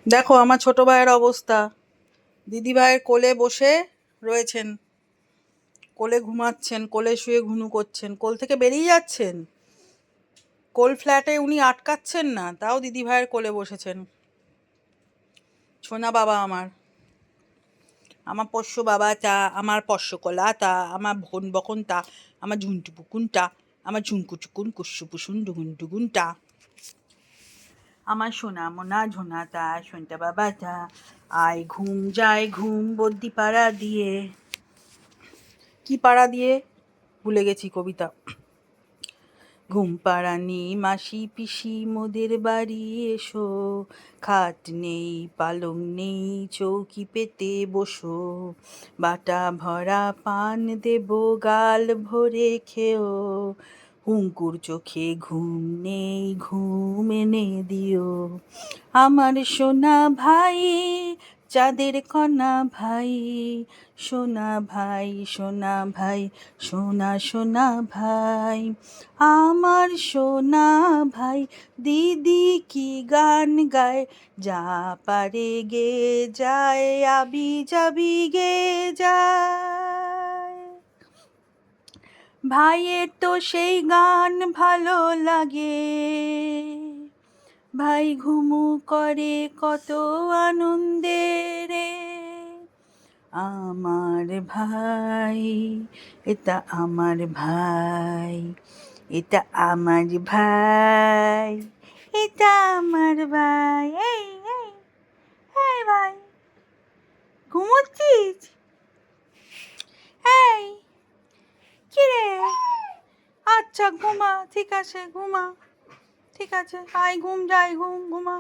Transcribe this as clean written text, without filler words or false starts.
দেখো আমার ছোট ভাইয়ের অবস্থা। দিদি ভাইয়ের কোলে বসে রয়েছেন, কোলে ঘুমাচ্ছেন, কোলে শুয়ে ঘুনু করছেন, কোল থেকে বেরিয়ে যাচ্ছেন। কোল ফ্ল্যাটে উনি আটকাচ্ছেন না, তাও দিদি ভাইয়ের কোলে বসেছেন। সোনা বাবা আমার, আমার পোষ্য বাবাটা, আমার পোষ্য কোলাটা, আমার ভন বকনটা, আমার ঝুন্টু পুকুনটা, আমার ঝুনকু চুকুন কুসু পুসুন ডুগুন ডুগুনটা, আমার সোনা মোনা ঝোনাটা, সোনটা বাবাটা। আয় ঘুম যায় ঘুম বদ্যি পাড়া দিয়ে। কি পাড়া দিয়ে ভুলে গেছি কবিতা। ঘুম পাড়ানি মাসি পিসি মোদের বাড়ি এসো, খাট নেই পালং নেই চৌকি পেতে বসো, বাটা ভরা পান দেব গাল ভরে খেও, হুঙ্কুর চোখে ঘুম নেই ঘুম এনে দিও, আমার সোনা ভাই চাঁদের কণা ভাই, সোনা ভাই সোনা ভাই, সোনা সোনা ভাই, আমার সোনা ভাই। দিদি কি গান গায়, যা পারে গে যায়, আবি যাবি গে যায়। ভাইয়ের তো সেই গান ভালো লাগে, ভাই ঘুমু করে কত আনন্দে রে। আমার ভাই, এটা আমার ভাই, এটা আমার ভাই, এটা আমার ভাই। এই এই এই ভাই, ঘুমোচ্ছিস? এই কিরে? আচ্ছা ঘুমা, ঠিক আছে ঘুমা, ঠিক আছে আয় ঘুম, যাই ঘুম, ঘুমা।